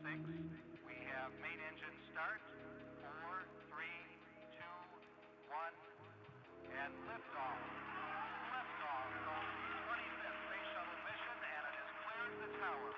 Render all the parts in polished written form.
6. We have main engine start. 4, 3, 2, 1, and liftoff. Liftoff of the 25th Space Shuttle mission, and it has cleared the tower.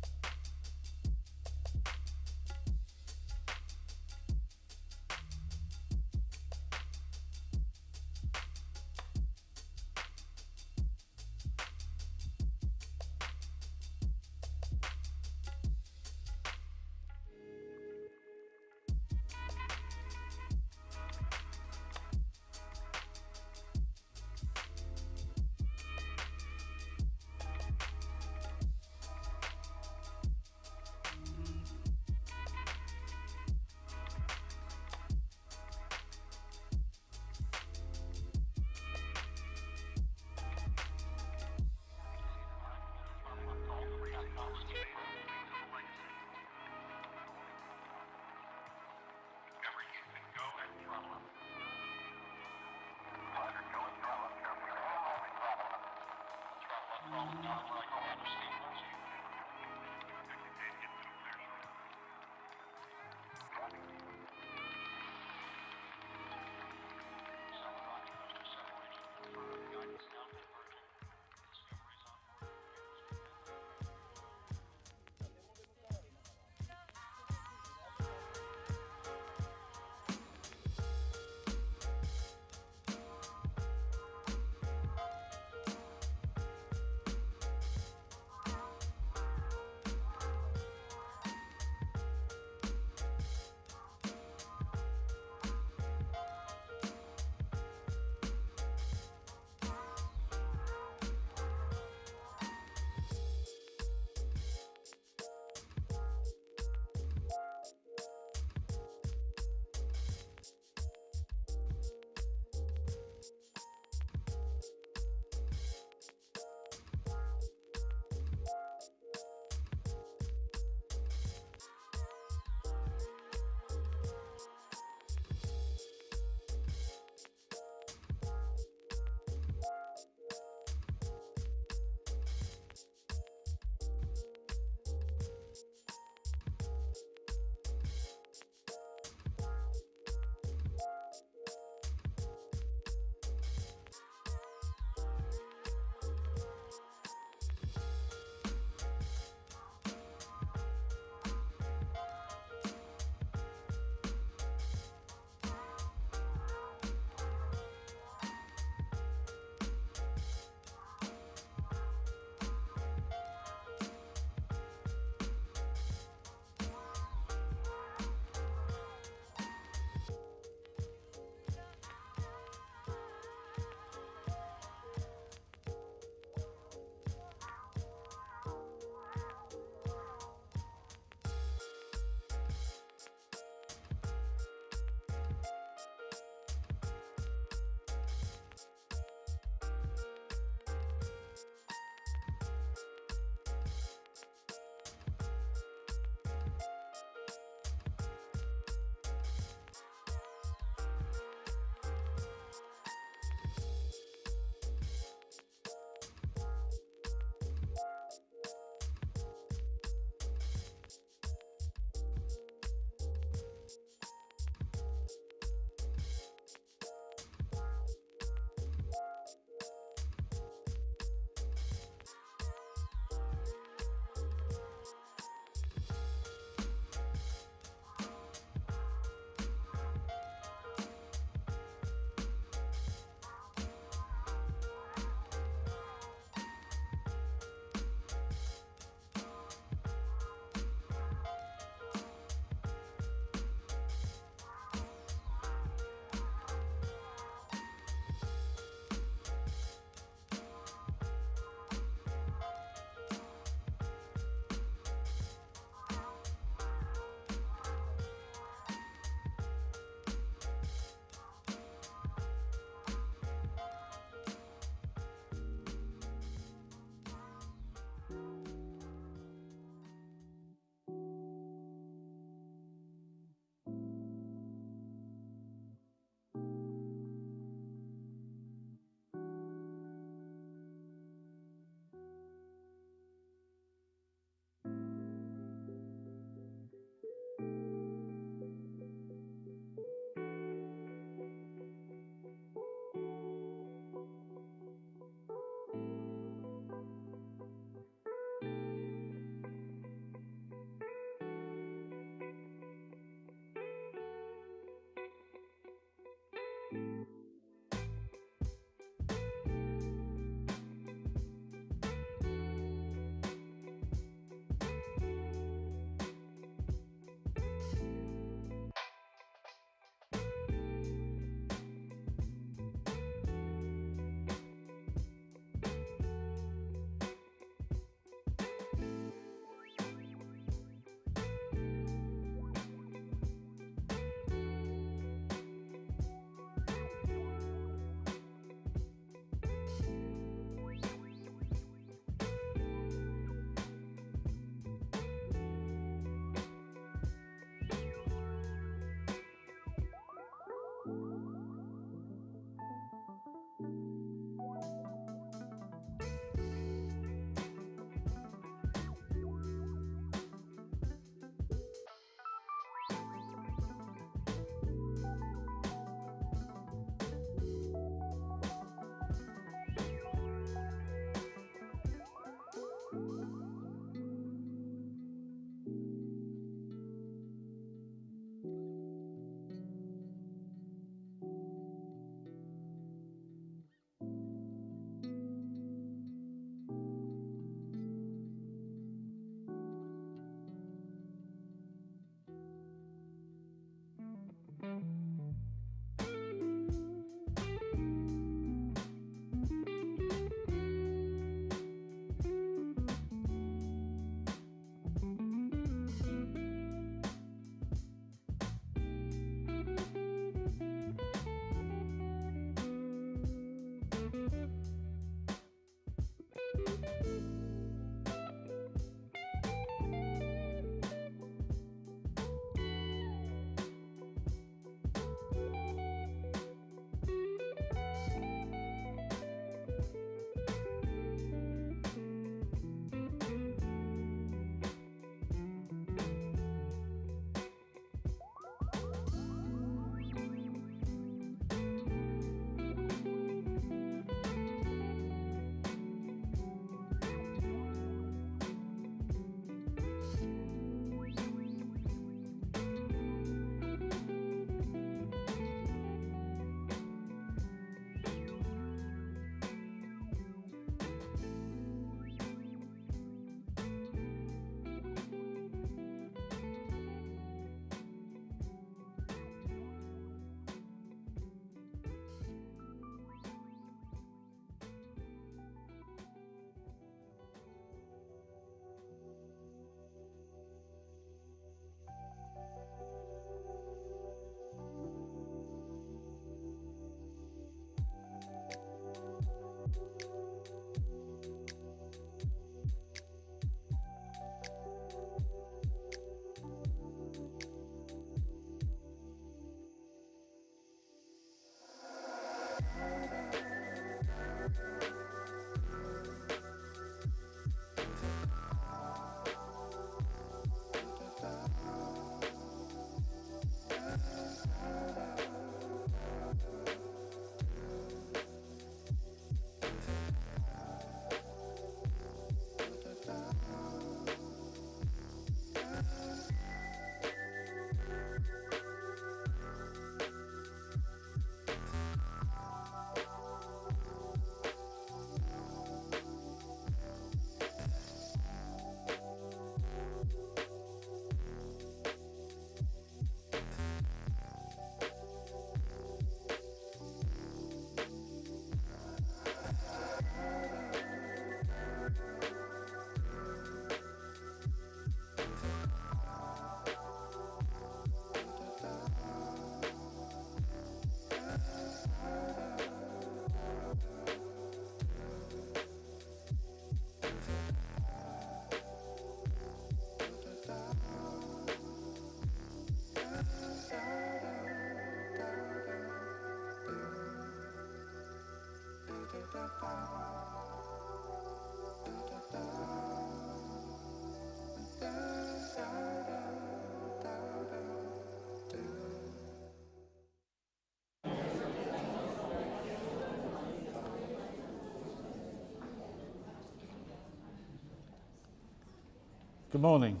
Good morning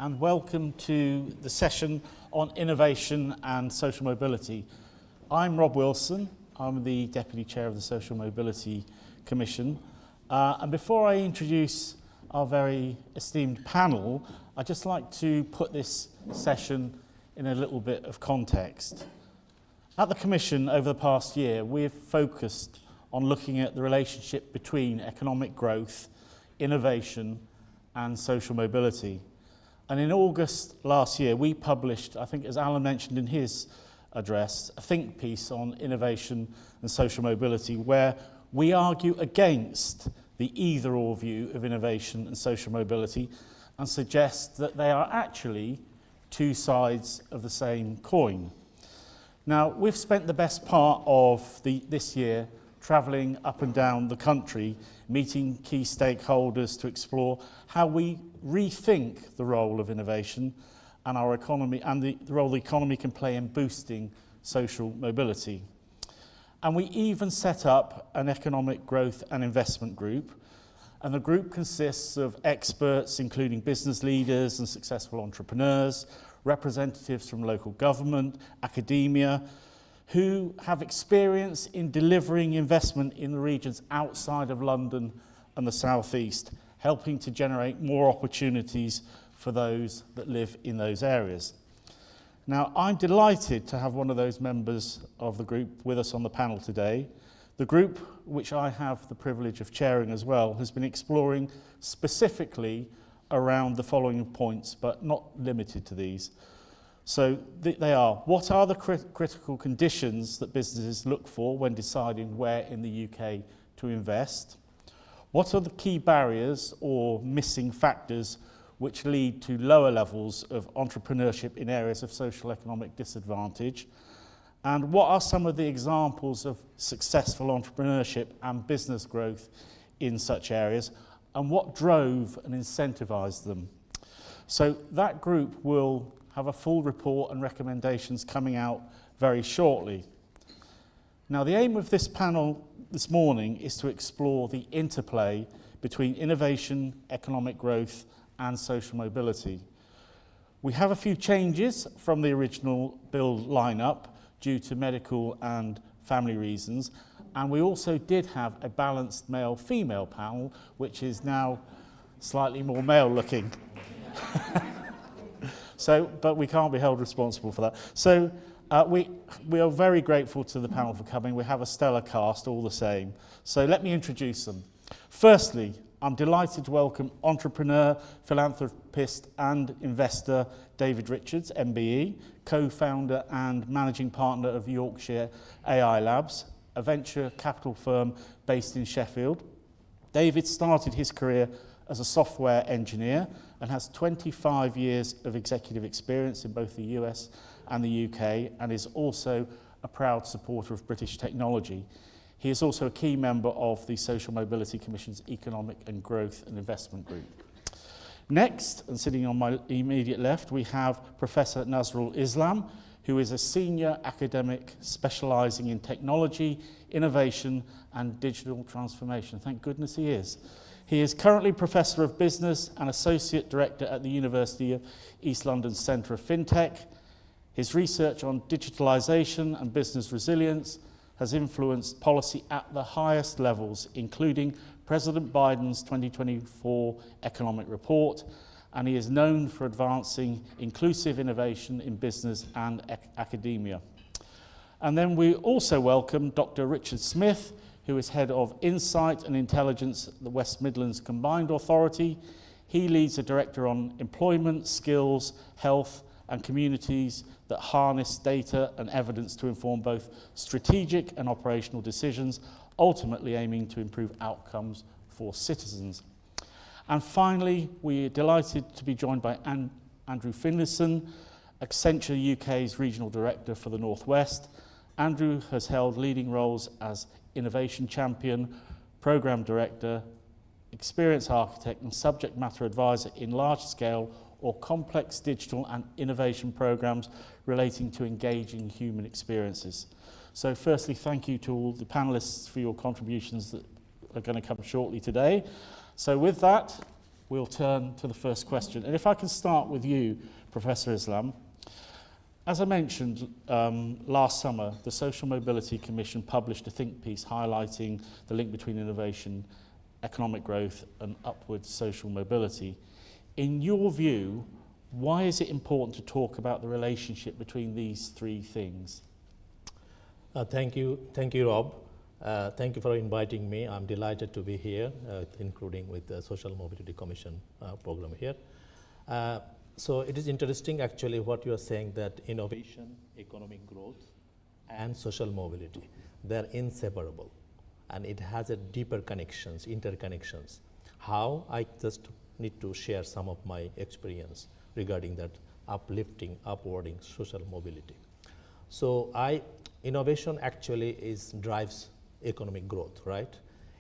and welcome to the session on innovation and social mobility. I'm Rob Wilson, I'm the Deputy Chair of the Social Mobility Commission, and before I introduce our very esteemed panel, I'd just like to put this session in a little bit of context. At the Commission over the past year, we've focused on looking at the relationship between economic growth, innovation and social mobility. And in August last year, we published, I think as Alan mentioned in his address, a think piece on innovation and social mobility, where we argue against the either-or view of innovation and social mobility and suggest that they are actually two sides of the same coin. Now, we've spent the best part of this year travelling up and down the country, meeting key stakeholders to explore how we rethink the role of innovation and our economy and the role the economy can play in boosting social mobility. And we even set up an economic growth and investment group, and the group consists of experts including business leaders and successful entrepreneurs, representatives from local government, academia, who have experience in delivering investment in the regions outside of London and the South East, helping to generate more opportunities for those that live in those areas. Now, I'm delighted to have one of those members of the group with us on the panel today. The group, which I have the privilege of chairing as well, has been exploring specifically around the following points, but not limited to these. So they are, what are the critical conditions that businesses look for when deciding where in the UK to invest? What are the key barriers or missing factors which lead to lower levels of entrepreneurship in areas of social economic disadvantage? And what are some of the examples of successful entrepreneurship and business growth in such areas? And what drove and incentivized them? So that group will have a full report and recommendations coming out very shortly. Now, the aim of this panel this morning is to explore the interplay between innovation, economic growth, and social mobility. We have a few changes from the original bill lineup due to medical and family reasons, and we also did have a balanced male-female panel, which is now slightly more male-looking. But we can't be held responsible for that. So we are very grateful to the panel for coming. We have a stellar cast all the same. So let me introduce them. Firstly, I'm delighted to welcome entrepreneur, philanthropist and investor David Richards, MBE, co-founder and managing partner of Yorkshire AI Labs, a venture capital firm based in Sheffield. David started his career as a software engineer and has 25 years of executive experience in both the US and the UK, and is also a proud supporter of British technology. He is also a key member of the Social Mobility Commission's Economic and Growth and Investment Group. Next, and sitting on my immediate left, we have Professor Nazrul Islam, who is a senior academic specialising in technology, innovation and digital transformation. Thank goodness he is. He is currently Professor of Business and Associate Director at the University of East London's Centre of FinTech. His research on digitalisation and business resilience has influenced policy at the highest levels, including President Biden's 2024 economic report, and he is known for advancing inclusive innovation in business and academia. And then we also welcome Dr. Richard Smith, who is Head of Insight and Intelligence at the West Midlands Combined Authority. He leads a director on employment, skills, health and communities that harness data and evidence to inform both strategic and operational decisions, ultimately aiming to improve outcomes for citizens. And finally, we are delighted to be joined by Andrew Finlayson, Accenture UK's Regional Director for the Northwest. Andrew has held leading roles as Innovation Champion, Programme Director, Experience Architect and Subject Matter Advisor in large-scale or complex digital and innovation programmes relating to engaging human experiences. So firstly, thank you to all the panellists for your contributions that are going to come shortly today. So with that, we'll turn to the first question. And if I can start with you, Professor Islam. As I mentioned, last summer, the Social Mobility Commission published a think piece highlighting the link between innovation, economic growth, and upward social mobility. In your view, why is it important to talk about the relationship between these three things? Thank you, Rob. Thank you for inviting me. I'm delighted to be here, including with the Social Mobility Commission program here. So it is interesting actually what you are saying, that innovation, economic growth, and social mobility, they're inseparable. And it has a deeper connections, interconnections. How? I just need to share some of my experience regarding that uplifting, upwarding social mobility. So innovation actually drives economic growth, right?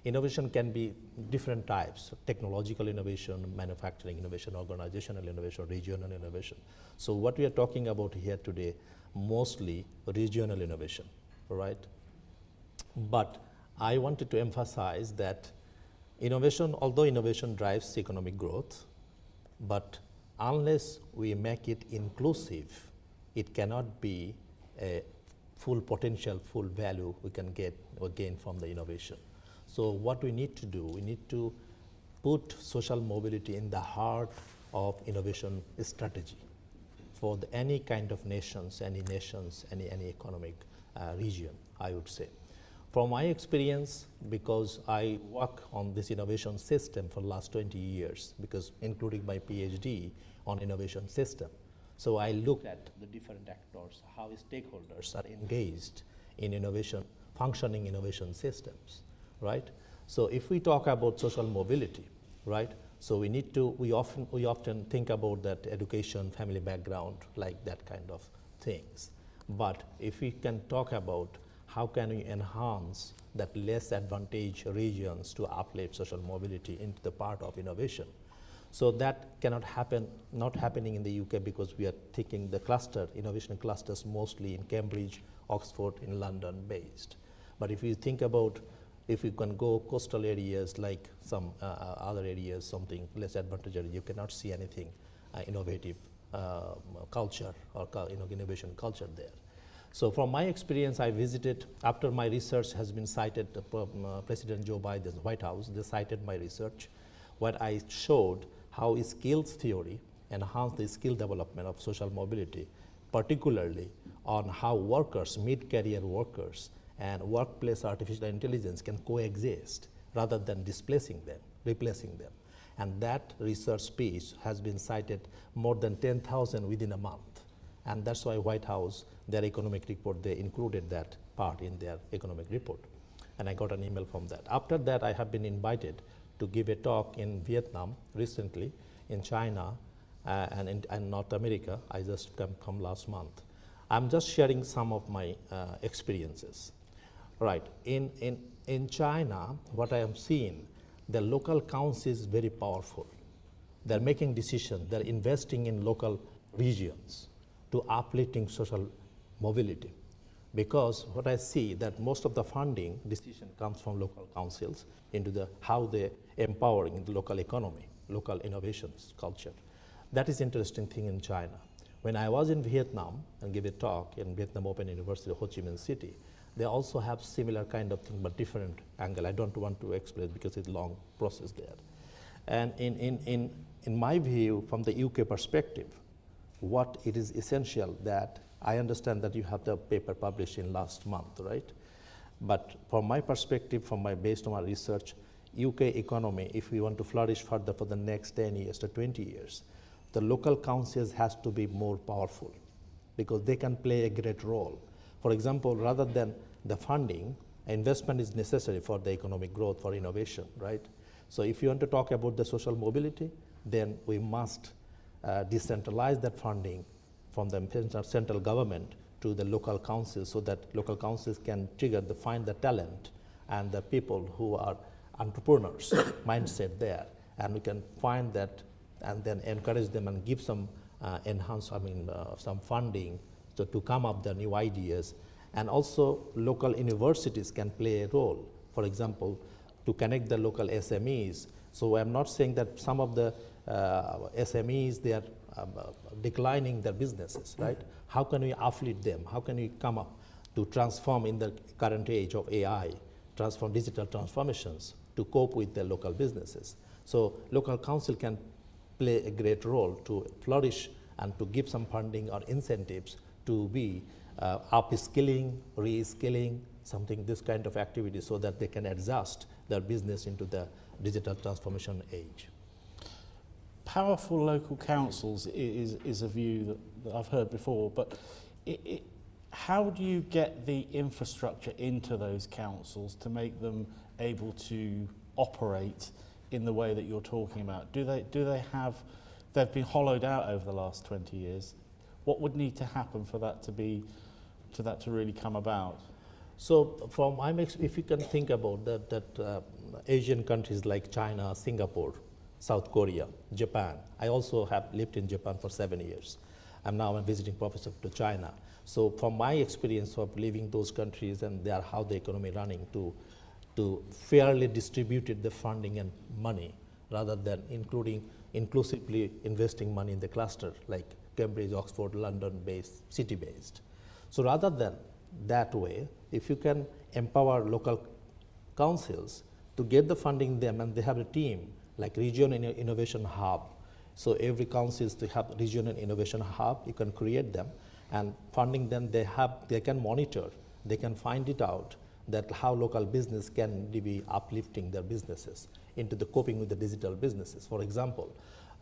Innovation can be different types: technological innovation, manufacturing innovation, organizational innovation, regional innovation. So what we are talking about here today, mostly regional innovation, right? But I wanted to emphasize that innovation, although innovation drives economic growth, but unless we make it inclusive, it cannot be a full potential, full value we can get or gain from the innovation. So what we need to do, we need to put social mobility in the heart of innovation strategy for any kind of nations, any economic region, I would say. From my experience, because I work on this innovation system for the last 20 years, because including my PhD on innovation system. So I look at the different actors, how stakeholders are engaged in innovation, functioning innovation systems, right? So if we talk about social mobility, right? So we often think about that education, family background, like that kind of things. But if we can talk about how can we enhance that less advantaged regions to uplift social mobility into the part of innovation. So that cannot happen, not happening in the UK, because we are taking the innovation clusters mostly in Cambridge, Oxford, in London based. But if you think about, if you can go coastal areas like some other areas, something less advantageous, you cannot see anything innovative culture or innovation culture there. So from my experience, I visited, after my research has been cited, President Joe Biden's White House, they cited my research, where I showed how skills theory enhanced the skill development of social mobility, particularly on how workers, mid-career workers, and workplace artificial intelligence can coexist rather than displacing them, replacing them. And that research piece has been cited more than 10,000 within a month. And that's why White House, their economic report, they included that part in their economic report. And I got an email from that. After that, I have been invited to give a talk in Vietnam recently, in China, and in North America. I just come last month. I'm just sharing some of my experiences. Right, in China, what I am seeing, the local council is very powerful. They're making decisions, they're investing in local regions to uplifting social mobility. Because what I see, that most of the funding decision comes from local councils into how they empowering the local economy, local innovations culture. That is interesting thing in China. When I was in Vietnam and gave a talk in Vietnam Open University, Ho Chi Minh City, they also have similar kind of thing, but different angle. I don't want to explain because it's a long process there. And in my view, from the UK perspective, what it is essential that I understand that you have the paper published in last month, right? But from my perspective, based on my research, UK economy, if we want to flourish further for the next 10 years to 20 years, the local councils has to be more powerful because they can play a great role. For example, rather than the funding, investment is necessary for the economic growth, for innovation, right? So if you want to talk about the social mobility, then we must decentralize that funding from the central government to the local councils, so that local councils can find the talent and the people who are entrepreneurs mindset there, and we can find that and then encourage them and give some some funding to come up with new ideas. And also local universities can play a role. For example, to connect the local SMEs So I'm not saying that some of the SMEs, they are declining their businesses, right? How can we uplift them? How can we come up to transform in the current age of AI, transform digital transformations to cope with the local businesses? So local council can play a great role to flourish and to give some funding or incentives to be upskilling, reskilling, something, this kind of activity, so that they can adjust their business into the digital transformation age. Powerful local councils is a view that I've heard before, but how do you get the infrastructure into those councils to make them able to operate in the way that you're talking about? They've been hollowed out over the last 20 years. What would need to happen for that to really come about? So from if you can think about that Asian countries like China, Singapore, South Korea, Japan. I also have lived in Japan for 7 years. I'm now a visiting professor to China. So from my experience of living those countries and how the economy running to fairly distributed the funding and money, rather than inclusively investing money in the cluster like Cambridge, Oxford, London-based, city-based. So rather than that way, if you can empower local councils to get the funding them, and they have a team like Regional Innovation Hub. So every council is to have Regional Innovation Hub. You can create them, and funding them, they can monitor, they can find it out that how local business can be uplifting their businesses into the coping with the digital businesses. For example,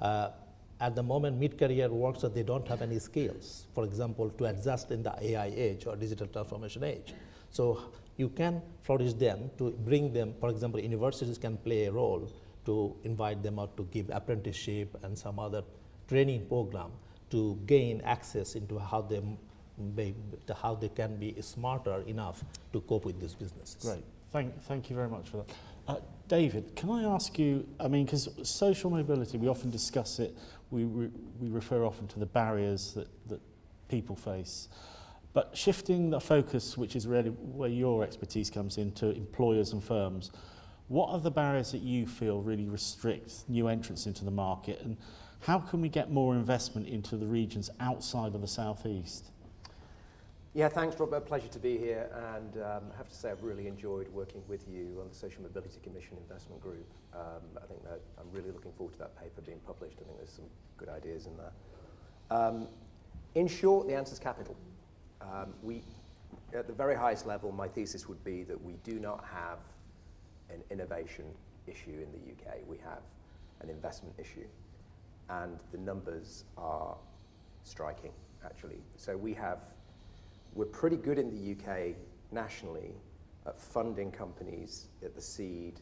at the moment, mid-career workers, they don't have any skills, for example, to adjust in the AI age or digital transformation age. So you can flourish them to bring them, for example, universities can play a role to invite them out to give apprenticeship and some other training program to gain access into how they can be smarter enough to cope with these businesses. Great, thank you very much for that. David, can I ask you, because social mobility, we often discuss it, we refer often to the barriers that people face, but shifting the focus, which is really where your expertise comes in, to employers and firms, what are the barriers that you feel really restrict new entrants into the market, and how can we get more investment into the regions outside of the southeast? Yeah, thanks, Rob. A pleasure to be here, and I have to say I've really enjoyed working with you on the Social Mobility Commission Investment Group. I think that I'm really looking forward to that paper being published. I think there's some good ideas in there. In short, the answer is capital. At the very highest level, my thesis would be that we do not have an innovation issue in the UK. We have an investment issue, and the numbers are striking, actually. So we're pretty good in the UK nationally at funding companies at the seed,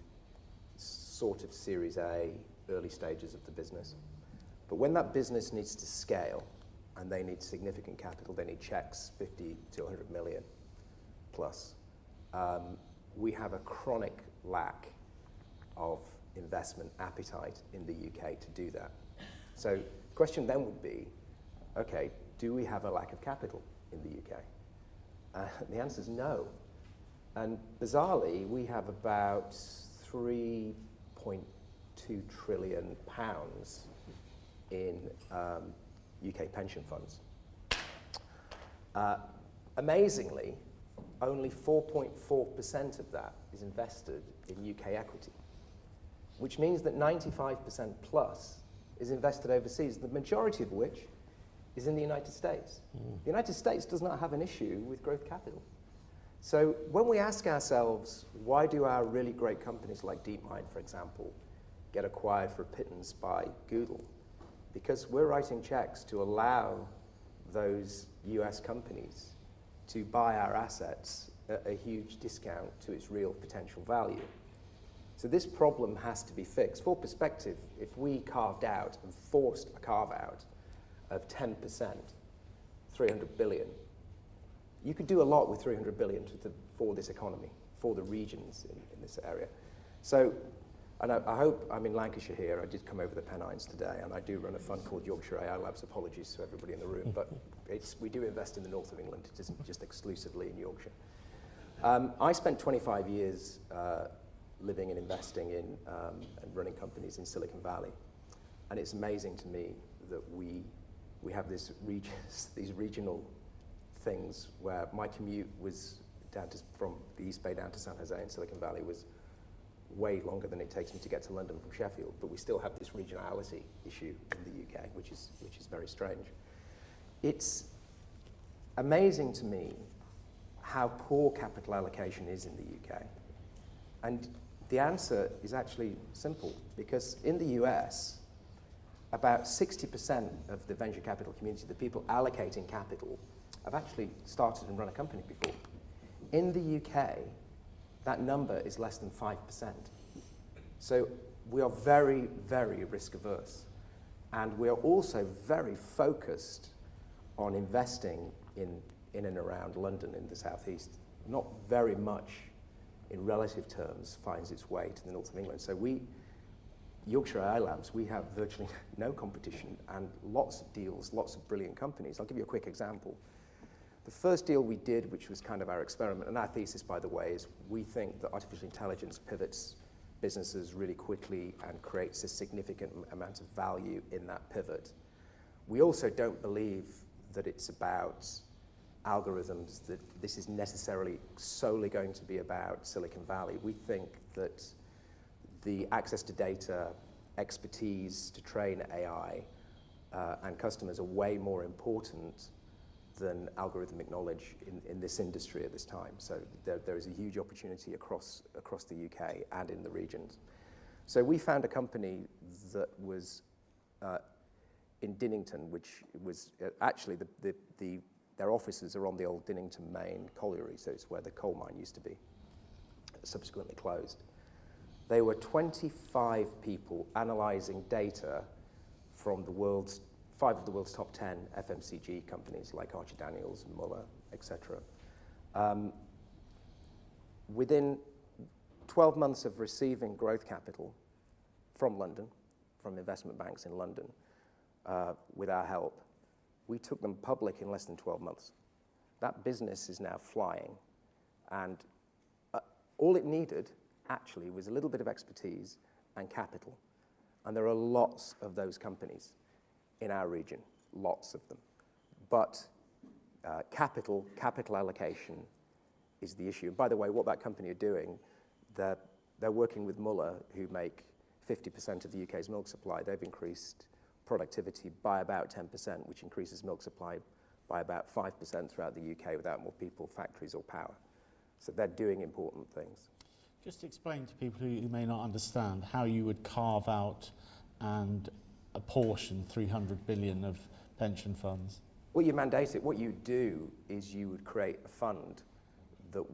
sort of Series A, early stages of the business. But when that business needs to scale and they need significant capital, they need checks, 50 to 100 million plus, we have a chronic lack of investment appetite in the UK to do that. So the question then would be, okay, do we have a lack of capital in the UK? The answer is no. And bizarrely, we have about £3.2 trillion in UK pension funds. Amazingly, only 4.4% of that is invested in UK equity, which means that 95% plus is invested overseas, the majority of which is in the United States. The United States does not have an issue with growth capital. So when we ask ourselves, why do our really great companies like DeepMind, for example, get acquired for a pittance by Google? Because we're writing checks to allow those US companies to buy our assets at a huge discount to its real potential value. So this problem has to be fixed. For perspective, if we carved out and forced a carve out of 10%, 300 billion, you could do a lot with 300 billion for this economy, for the regions in this area. So, and I hope, I'm in Lancashire here, I did come over the Pennines today, and I do run a fund called Yorkshire AI Labs. Apologies to everybody in the room, but we do invest in the north of England. It isn't just exclusively in Yorkshire. I spent 25 years living and investing in and running companies in Silicon Valley. And it's amazing to me that we have these regional things where my commute was from the East Bay down to San Jose in Silicon Valley was way longer than it takes me to get to London from Sheffield, but we still have this regionality issue in the UK, which is very strange. It's amazing to me how poor capital allocation is in the UK. And the answer is actually simple, because in the US, about 60% of the venture capital community, the people allocating capital, have actually started and run a company before. In the UK, that number is less than 5%. So we are very, very risk averse. And we are also very focused on investing in and around London in the southeast. Not very much, in relative terms, finds its way to the north of England. So Yorkshire Eye Labs, we have virtually no competition and lots of deals, lots of brilliant companies. I'll give you a quick example. The first deal we did, which was kind of our experiment, and our thesis, by the way, is we think that artificial intelligence pivots businesses really quickly and creates a significant amount of value in that pivot. We also don't believe that it's about algorithms, that this is necessarily solely going to be about Silicon Valley. We think that the access to data, expertise to train AI, and customers are way more important than algorithmic knowledge in this industry at this time. So there is a huge opportunity across the UK and in the regions. So we found a company that was in Dinnington, which was actually their offices are on the old Dinnington Main colliery, so it's where the coal mine used to be, subsequently closed. They were 25 people analyzing data from 5 of the world's top 10 FMCG companies like Archer Daniels, Muller, etc. Within 12 months of receiving growth capital from London, from investment banks in London, with our help, we took them public in less than 12 months. That business is now flying, and all it needed actually was a little bit of expertise and capital. And there are lots of those companies in our region, lots of them. But capital allocation is the issue. And by the way, what that company are doing, they're working with Muller, who make 50% of the UK's milk supply. They've increased productivity by about 10%, which increases milk supply by about 5% throughout the UK without more people, factories, or power. So they're doing important things. Just explain to people who may not understand how you would carve out and apportion 300 billion of pension funds. Well, you mandate it. What you do is you would create a fund that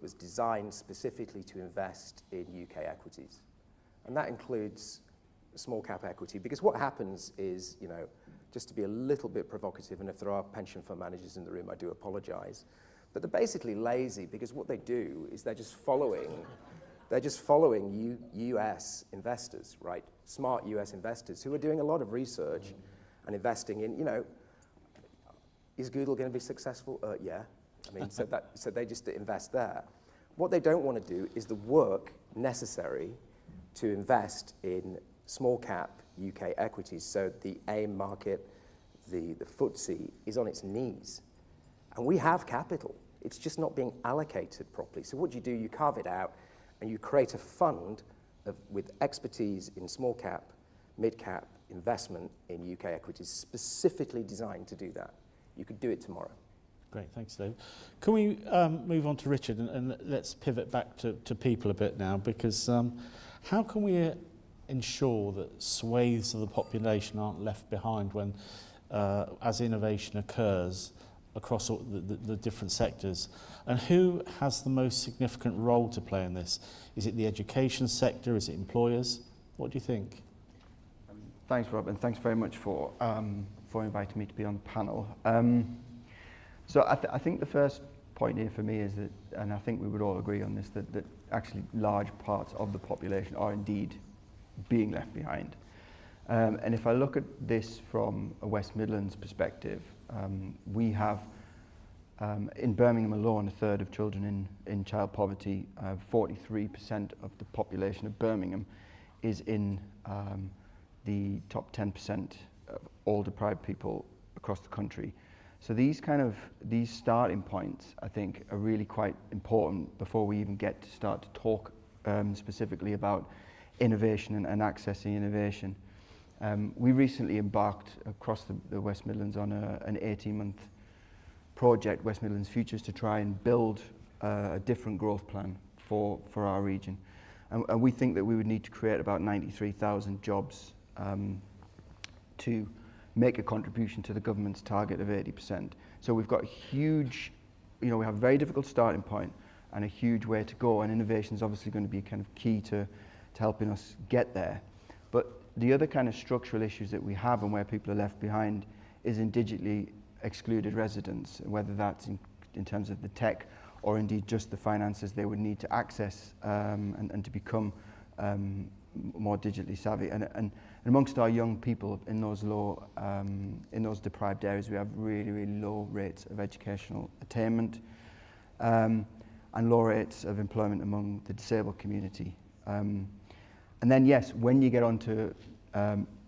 was designed specifically to invest in UK equities. And that includes small cap equity, because what happens is, just to be a little bit provocative, and if there are pension fund managers in the room, I do apologize, but they're basically lazy, because what they do is they're just following US investors, right? Smart US investors who are doing a lot of research and investing in, is Google going to be successful? Yeah. I mean, so they just invest there. What they don't want to do is the work necessary to invest in small cap UK equities. So the AIM market, the FTSE is on its knees. And we have capital. It's just not being allocated properly. So what do? You carve it out and you create a fund with expertise in small cap, mid cap investment in UK equities, specifically designed to do that. You could do it tomorrow. Great, thanks, Dave. Can we move on to Richard and let's pivot back to people a bit now, because how can we ensure that swathes of the population aren't left behind when, as innovation occurs across all the different sectors? And who has the most significant role to play in this? Is it the education sector? Is it employers? What do you think? Thanks, Rob, and thanks very much for inviting me to be on the panel. So I think the first point here for me is that, and I think we would all agree on this, that actually large parts of the population are indeed being left behind. And if I look at this from a West Midlands perspective, we have In Birmingham alone, a third of children in child poverty, 43% of the population of Birmingham is in the top 10% of all deprived people across the country. So these starting points, I think, are really quite important before we even get to start to talk specifically about innovation and accessing innovation. We recently embarked across the West Midlands on an 18-month project, West Midlands Futures, to try and build a different growth plan for our region. And we think that we would need to create about 93,000 jobs to make a contribution to the government's target of 80%. So we've got a huge, we have a very difficult starting point and a huge way to go, and innovation is obviously going to be kind of key to helping us get there. But the other kind of structural issues that we have and where people are left behind is in digitally excluded residents, whether that's in terms of the tech or indeed just the finances they would need to access and to become more digitally savvy. And amongst our young people in those in those deprived areas, we have really, really low rates of educational attainment and low rates of employment among the disabled community. And then, yes, when you get onto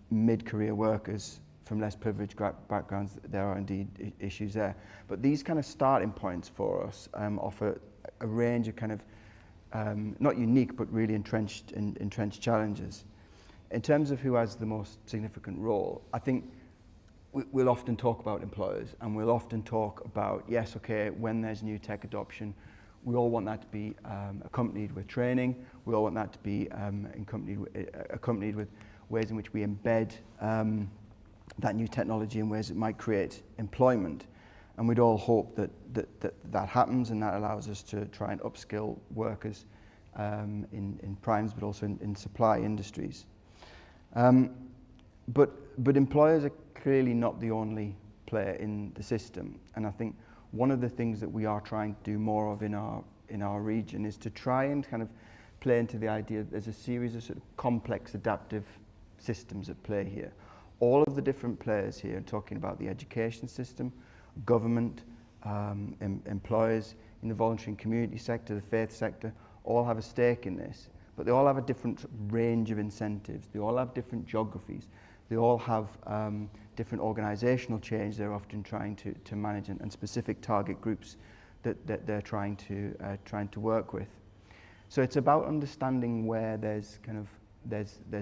mid-career workers from less privileged backgrounds, there are indeed issues there. But these kind of starting points for us offer a range of kind of not unique, but really entrenched challenges. In terms of who has the most significant role, I think we'll often talk about employers, and we'll often talk about, yes, okay, when there's new tech adoption, we all want that to be accompanied with training. We all want that to be accompanied with ways in which we embed that new technology in ways that might create employment. And we'd all hope that happens, and that allows us to try and upskill workers in primes, but also in supply industries. But employers are clearly not the only player in the system, and I think one of the things that we are trying to do more of in our region is to try and kind of play into the idea that there's a series of sort of complex adaptive systems at play here. All of the different players here, talking about the education system, government, employers in the voluntary and community sector, the faith sector, all have a stake in this, but they all have a different range of incentives. They all have different geographies. They all have different organisational change they're often trying to manage, and specific target groups that they're trying to work with. So it's about understanding where there's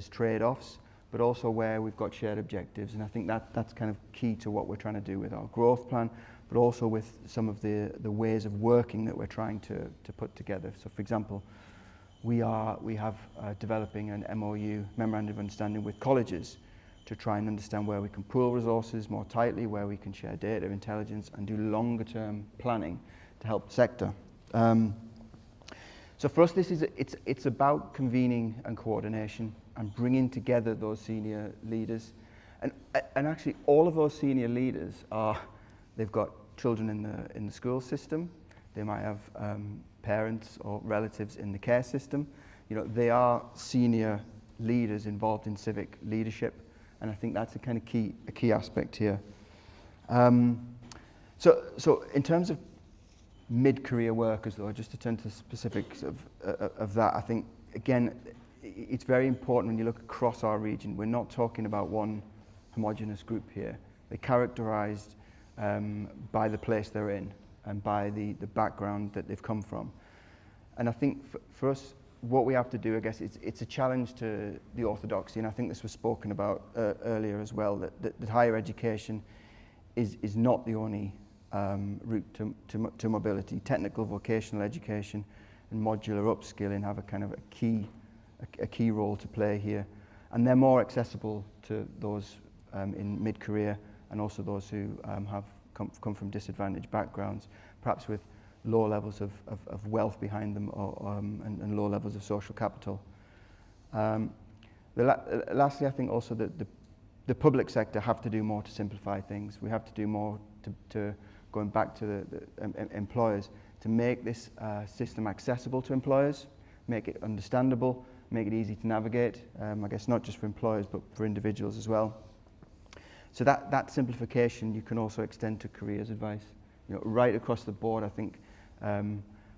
trade-offs, but also where we've got shared objectives, and I think that's kind of key to what we're trying to do with our growth plan, but also with some of the ways of working that we're trying to put together. So, for example, we have developing an MOU, Memorandum of Understanding, with colleges to try and understand where we can pool resources more tightly, where we can share data, intelligence, and do longer-term planning to help the sector. So for us, it's about convening and coordination and bringing together those senior leaders. And actually, all of those senior leaders they've got children in the school system. They might have parents or relatives in the care system. They are senior leaders involved in civic leadership, and I think that's a kind of key aspect here. So in terms of mid-career workers, though, just to turn to specifics of that, I think, again, it's very important when you look across our region. We're not talking about one homogenous group here. They're characterised by the place they're in and by the background that they've come from. And I think for us, what we have to do, I guess, it's a challenge to the orthodoxy, and I think this was spoken about earlier as well, that higher education is not the only route to mobility. Technical vocational education and modular upskilling have a kind of a key role to play here, and they're more accessible to those in mid-career and also those who have come from disadvantaged backgrounds, perhaps with low levels of wealth behind them and low levels of social capital. Lastly, I think also that the public sector have to do more to simplify things. We have to do more to going back to the employers, to make this system accessible to employers, make it understandable, make it easy to navigate, I guess not just for employers but for individuals as well. So that simplification you can also extend to careers advice. right across the board, I think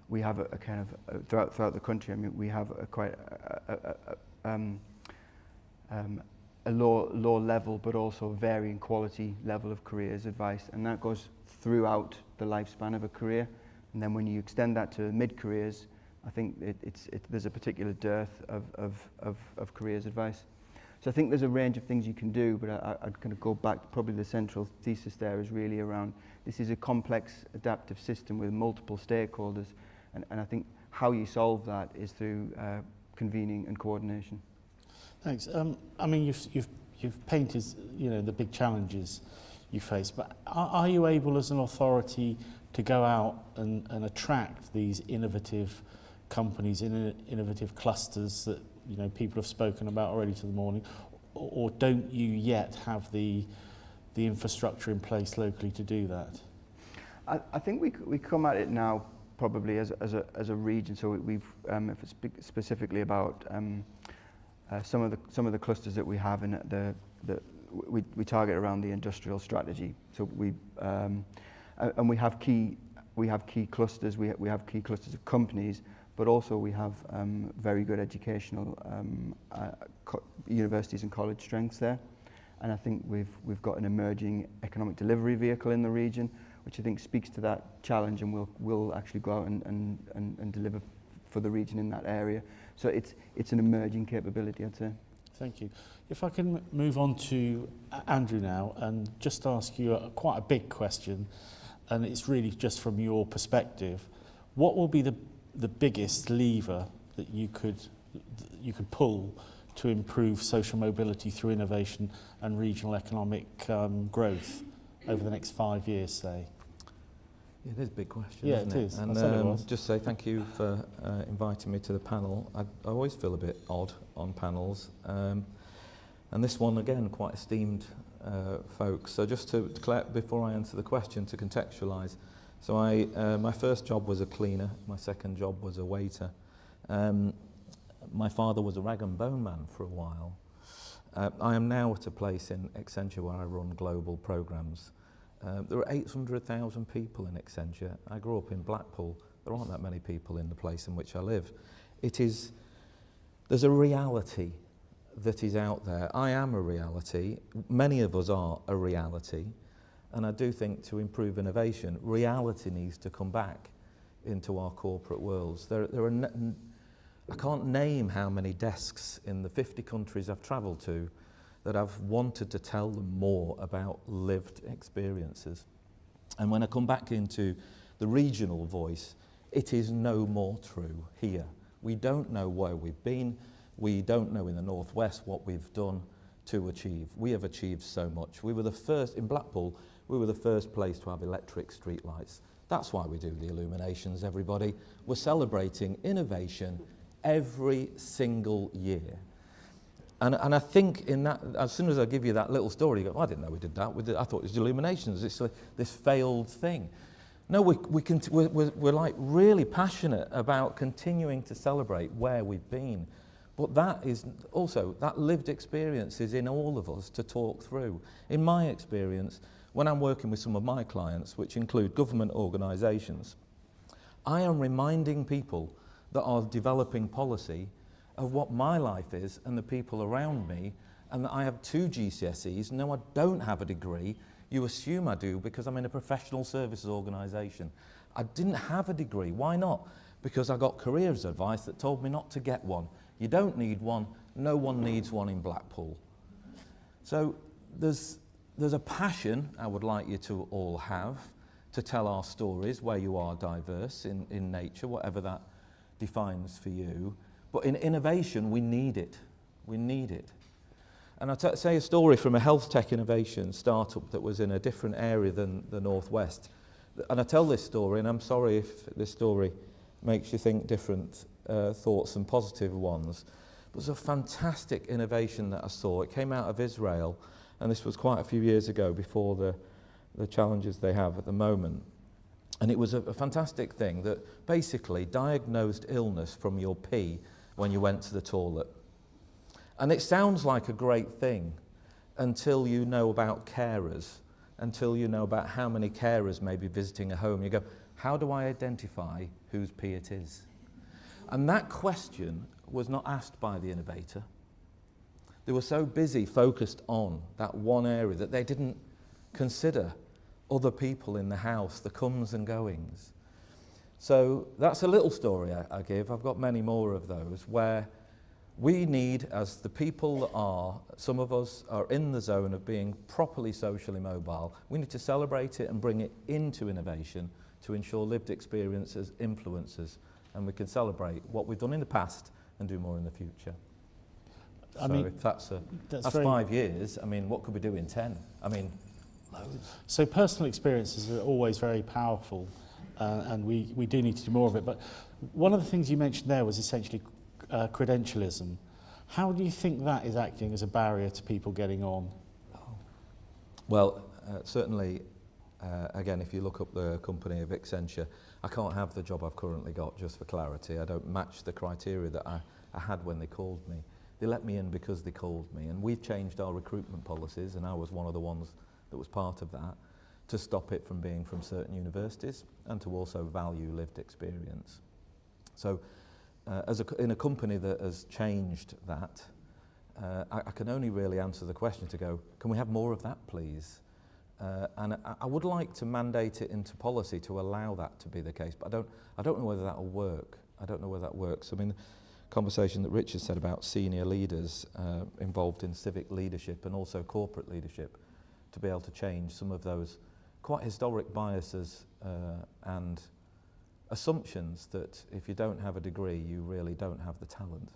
we have a kind of, throughout the country, I mean, we have a quite a low level, but also varying quality level of careers advice, and that goes throughout the lifespan of a career. And then when you extend that to mid-careers, I think there's a particular dearth of careers advice. So I think there's a range of things you can do, but I'd kind of go back, probably the central thesis there is really around, this is a complex adaptive system with multiple stakeholders, and I think how you solve that is through convening and coordination. Thanks. I mean, you've painted, the big challenges you face, but are you able as an authority to go out and attract these innovative companies, innovative clusters that people have spoken about already to the morning, or don't you yet have the infrastructure in place locally to do that? I think we come at it now probably as a region. So we've if it's specifically about some of the clusters that we have in we target around the industrial strategy. So and we have key clusters. We have key clusters of companies, but also we have very good educational universities and college strengths there. And I think we've got an emerging economic delivery vehicle in the region, which I think speaks to that challenge, and will actually go out and deliver for the region in that area. So it's an emerging capability, I'd say. Thank you. If I can move on to Andrew now and just ask you quite a big question, and it's really just from your perspective, what will be the biggest lever that you could pull to improve social mobility through innovation and regional economic growth over the next 5 years, say? Yeah, it is a big question, yeah, isn't it is. And just say thank you for inviting me to the panel. I always feel a bit odd on panels. And this one, again, quite esteemed folks. So just to declare, before I answer the question, to contextualise. So my first job was a cleaner. My second job was a waiter. My father was a rag and bone man for a while. I am now at a place in Accenture where I run global programmes. There are 800,000 people in Accenture. I grew up in Blackpool. There aren't that many people in the place in which I live. There's a reality that is out there. I am a reality. Many of us are a reality. And I do think to improve innovation, reality needs to come back into our corporate worlds. I can't name how many desks in the 50 countries I've travelled to that I've wanted to tell them more about lived experiences. And when I come back into the regional voice, it is no more true here. We don't know where we've been. We don't know in the Northwest what we've done to achieve. We have achieved so much. We were the first, in Blackpool, we were the first place to have electric streetlights. That's why we do the illuminations, everybody. We're celebrating innovation every single year. And I think in that, as soon as I give you that little story, you go, oh, I didn't know we did that. I thought it was illuminations. It's this failed thing. No, we're like really passionate about continuing to celebrate where we've been. But that is also, that lived experience is in all of us to talk through. In my experience, when I'm working with some of my clients, which include government organisations, I am reminding people that are developing policy of what my life is and the people around me, and that I have 2 GCSEs. No, I don't have a degree. You assume I do because I'm in a professional services organisation. I didn't have a degree. Why not? Because I got careers advice that told me not to get one. You don't need one. No one needs one in Blackpool. So there's a passion I would like you to all have to tell our stories where you are diverse in nature, whatever that defines for you. But in innovation, we need it. We need it. And I'll say a story from a health tech innovation startup that was in a different area than the Northwest. And I tell this story, and I'm sorry if this story makes you think different thoughts and positive ones. It was a fantastic innovation that I saw. It came out of Israel, and this was quite a few years ago before the challenges they have at the moment. And it was a fantastic thing that basically diagnosed illness from your pee when you went to the toilet. And it sounds like a great thing until you know about carers until you know about how many carers may be visiting a home. You go, how do I identify whose P it is? And that question was not asked by the innovator. They were so busy focused on that one area that they didn't consider other people in the house, the comes and goings. So that's a little story I give. I've got many more of those where we need, as the people that are, some of us are in the zone of being properly socially mobile, we need to celebrate it and bring it into innovation to ensure lived experiences influences, and we can celebrate what we've done in the past and do more in the future. I So mean, if that's 5 years, I mean, what could we do in 10? I mean, loads. So personal experiences are always very powerful, and we do need to do more of it. But one of the things you mentioned there was essentially credentialism. How do you think that is acting as a barrier to people getting on? Well, certainly, again, if you look up the company of Accenture, I can't have the job I've currently got, just for clarity. I don't match the criteria that I had when they called me. They let me in because they called me, and we've changed our recruitment policies, and I was one of the ones that was part of that, to stop it from being from certain universities and to also value lived experience. So in a company that has changed that, I can only really answer the question to go, can we have more of that, please? And I would like to mandate it into policy to allow that to be the case, but I don't know whether that will work. I don't know whether that works. I mean, the conversation that Richard said about senior leaders involved in civic leadership and also corporate leadership, to be able to change some of those quite historic biases and assumptions that if you don't have a degree, you really don't have the talent.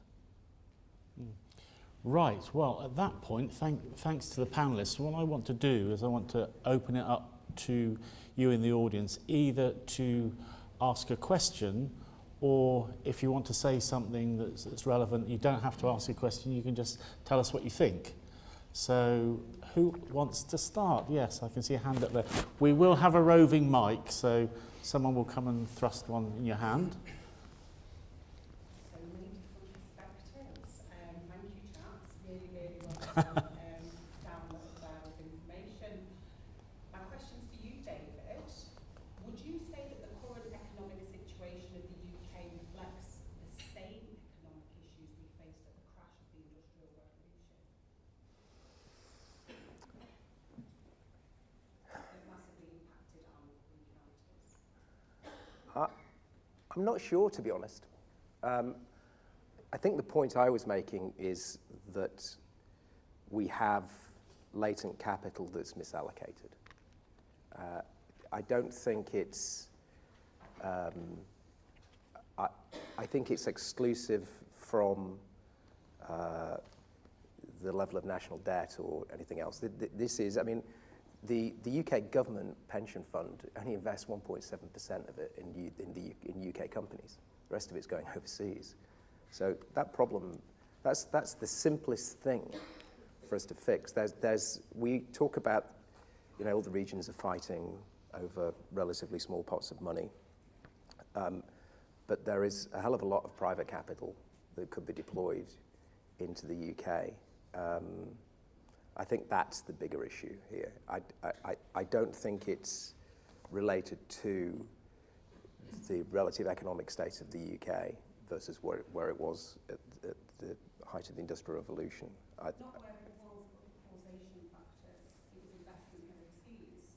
Right, well, at that point, thanks to the panellists, what I want to do is I want to open it up to you in the audience, either to ask a question, or if you want to say something that's relevant, you don't have to ask a question, you can just tell us what you think. So who wants to start? Yes, I can see a hand up there. We will have a roving mic, so someone will come and thrust one in your hand. So many different perspectives. Thank you, chaps. Really, really well done. Download of information. My question's for you, David. Would you say that the current economic situation of the UK reflects the same economic issues we faced at the crash of the Industrial Revolution? That massively impacted our encounters. I'm not sure, to be honest. I think the point I was making is that we have latent capital that's misallocated. I don't think it's... I think it's exclusive from the level of national debt or anything else. This is, I mean, the UK government pension fund only invests 1.7% of it in UK companies. The rest of it's going overseas. So that problem, that's the simplest thing for us to fix. We talk about, you know, all the regions are fighting over relatively small pots of money, but there is a hell of a lot of private capital that could be deployed into the UK. I think that's the bigger issue here. I don't think it's related to the relative economic state of the UK versus where it was at the height of the Industrial Revolution. Not where it was, but the causation factors. It was investing overseas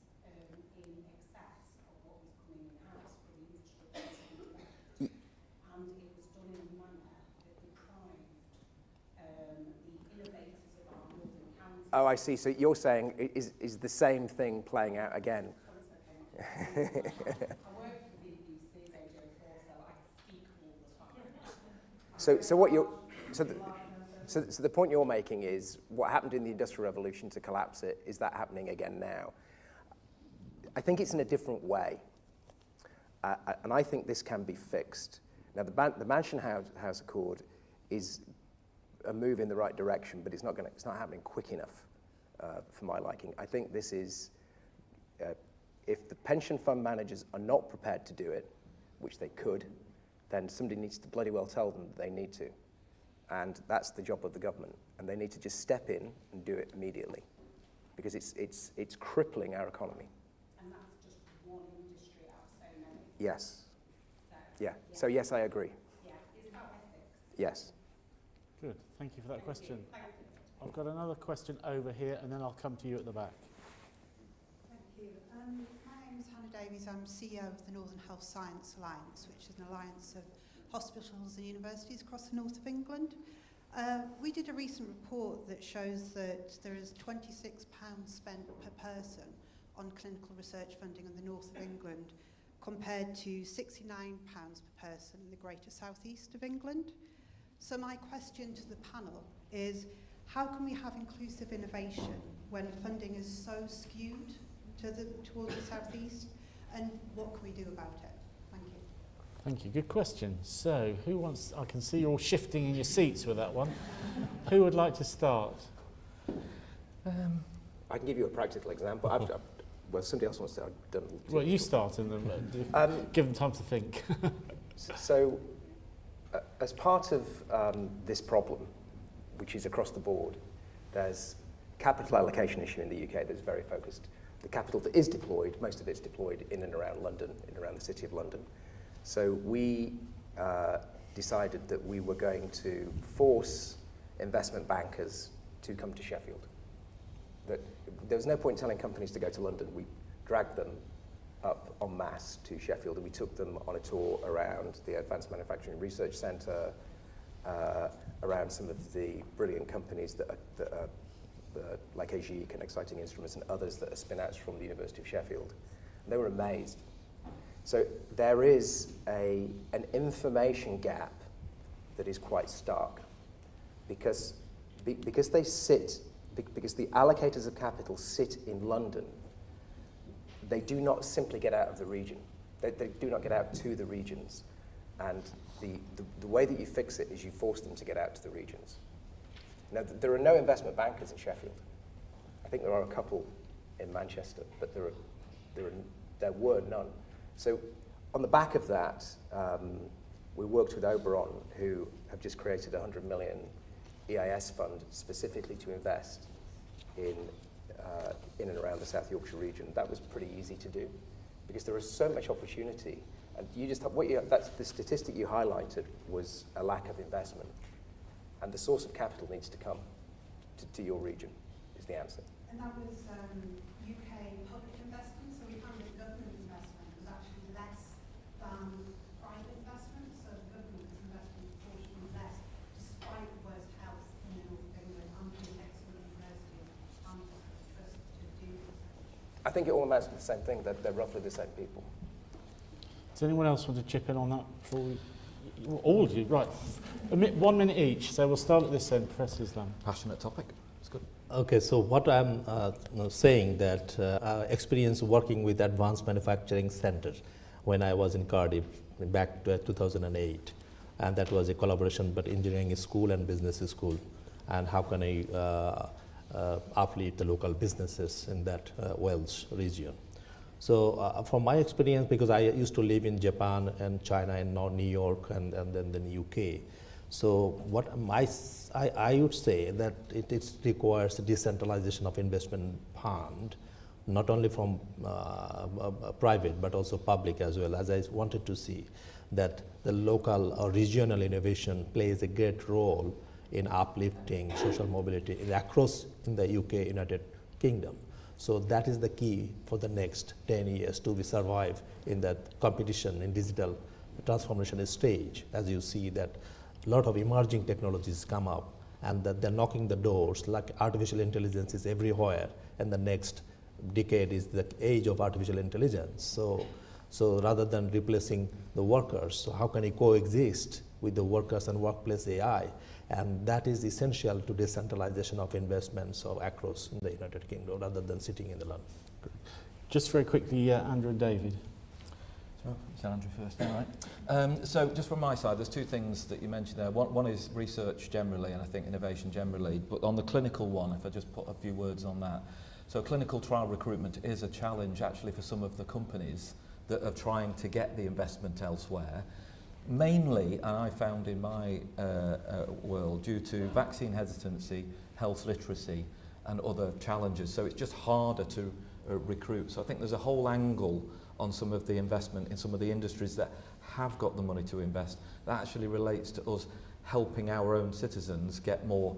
in excess of what was coming in-house for the infrastructure, and it was done in a manner that deprived the innovators of our northern counties. Oh, I see. So you're saying is the same thing playing out again? I work for the BBC Radio 4, so I speak all the time. So what you're... So the point you're making is what happened in the Industrial Revolution to collapse it, is that happening again now? I think it's in a different way. And I think this can be fixed. Now, the Mansion House Accord is a move in the right direction, but it's not happening quick enough for my liking. I think this is, if the pension fund managers are not prepared to do it, which they could, then somebody needs to bloody well tell them that they need to. And that's the job of the government. And they need to just step in and do it immediately. because it's crippling our economy. And that's just one industry out of so many. Yes. So, Yeah. So yes, I agree. yeah, it's about ethics. Yes. Good, thank you for that Thank question. you. Thank you. I've got another question over here, and then I'll come to you at the back. Thank you. My name is Hannah Davies. I'm CEO of the Northern Health Science Alliance, which is an alliance of hospitals and universities across the north of England. We did a recent report that shows that there is £26 spent per person on clinical research funding in the north of England, compared to £69 per person in the greater southeast of England. So my question to the panel is, how can we have inclusive innovation when funding is so skewed towards the southeast, and what can we do about it? Thank you. Thank you, good question. So, who wants, I can see you're all shifting in your seats with that one. Who would like to start? I can give you a practical example. Well, somebody else wants to. I've done. Well, you start and then give them time to think. So, as part of this problem, which is across the board, there's capital allocation issue in the UK that's very focused. The capital that is deployed, most of it's deployed in and around London, in and around the City of London. So we decided that we were going to force investment bankers to come to Sheffield. That there was no point telling companies to go to London. We dragged them up en masse to Sheffield, and we took them on a tour around the Advanced Manufacturing Research Centre, around some of the brilliant companies that are like AGIC and Exciting Instruments and others that are spin-outs from the University of Sheffield. And they were amazed. So there is an information gap that is quite stark, because the allocators of capital sit in London. They do not simply get out of the region. They do not get out to the regions. And the way that you fix it is you force them to get out to the regions. Now, there are no investment bankers in Sheffield. I think there are a couple in Manchester, but there were none. So on the back of that, we worked with Oberon, who have just created a 100 million EIS fund specifically to invest in and around the South Yorkshire region. That was pretty easy to do, because there is so much opportunity. And you just have, that's the statistic you highlighted was a lack of investment. And the source of capital needs to come to your region, is the answer. And that was UK public investment, so we found that government investment was actually less than private investment, so the government was investing proportionally less, despite the worst health in the north of England and the excellent university and trust to do research. I think it all amounts to the same thing, that they're roughly the same people. Does anyone else want to chip in on that before we... All of you, right. 1 minute each, so we'll start at this end. Professor Islam. Passionate topic. It's good. Okay, so what I'm saying that our experience working with Advanced Manufacturing Centre when I was in Cardiff back to 2008, and that was a collaboration but engineering school and business school, and how can I uplift the local businesses in that Wales region. So from my experience, because I used to live in Japan and China and now New York and then the UK, so what I would say that it requires a decentralization of investment fund, not only from private but also public as well, as I wanted to see that the local or regional innovation plays a great role in uplifting social mobility across in the UK, United Kingdom. So that is the key for the next 10 years to survive in that competition in digital transformation stage. As you see that a lot of emerging technologies come up and that they're knocking the doors, like artificial intelligence is everywhere, and the next decade is the age of artificial intelligence. So rather than replacing the workers, so how can it coexist with the workers and workplace AI? And that is essential to decentralization of investments across the United Kingdom rather than sitting in the London. Just very quickly, Andrew and David. So, Andrew first, all right. So just from my side, there's two things that you mentioned there. One is research generally, and I think innovation generally, but on the clinical one, if I just put a few words on that. So clinical trial recruitment is a challenge actually for some of the companies that are trying to get the investment elsewhere. Mainly, and I found in my world, due to vaccine hesitancy, health literacy, and other challenges. So it's just harder to recruit. So I think there's a whole angle on some of the investment in some of the industries that have got the money to invest that actually relates to us helping our own citizens get more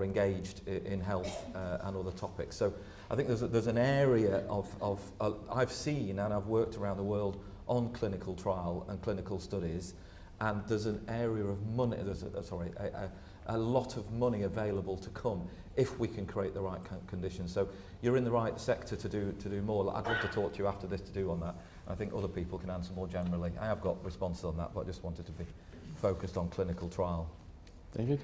engaged in health and other topics. So I think there's an area of I've seen and I've worked around the world on clinical trial and clinical studies, and there's an area of money, a lot of money available to come if we can create the right conditions. So you're in the right sector to do more. I'd love to talk to you after this to do on that. I think other people can answer more generally. I have got responses on that, but I just wanted to be focused on clinical trial. David?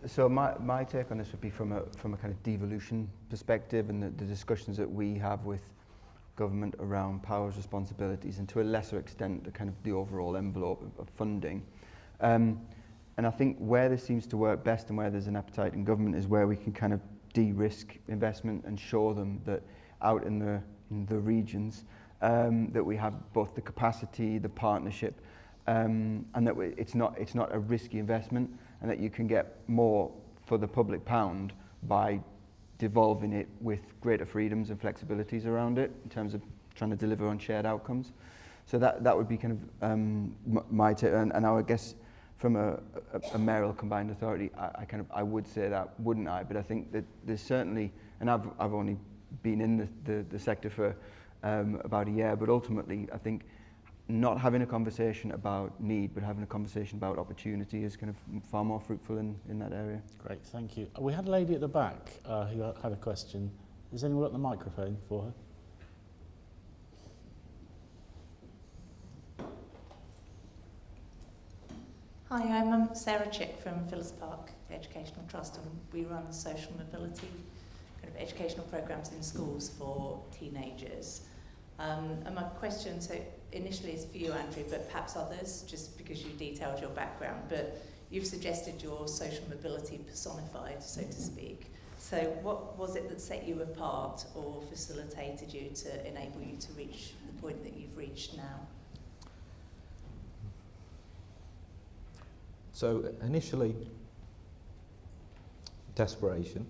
So my take on this would be from a kind of devolution perspective, and the discussions that we have with government around powers, responsibilities, and to a lesser extent the overall envelope of funding. And I think where this seems to work best and where there's an appetite in government is where we can kind of de-risk investment and show them that out in the regions that we have both the capacity, the partnership, and that it's not a risky investment, and that you can get more for the public pound by devolving it with greater freedoms and flexibilities around it in terms of trying to deliver on shared outcomes. So that would be kind of my take, and I would guess from a mayoral combined authority, I would say that, wouldn't I? But I think that there's certainly, and I've only been in the sector for about a year, but ultimately I think not having a conversation about need, but having a conversation about opportunity is kind of far more fruitful in that area. Great, thank you. We had a lady at the back who had a question. Is anyone at the microphone for her? Hi, I'm Sarah Chick from Phyllis Park Educational Trust, and we run social mobility kind of educational programs in schools for teenagers. And my question, so initially is for you, Andrew, but perhaps others, just because you detailed your background, but you've suggested your social mobility personified, so to speak. So what was it that set you apart or facilitated you to enable you to reach the point that you've reached now? So initially, desperation.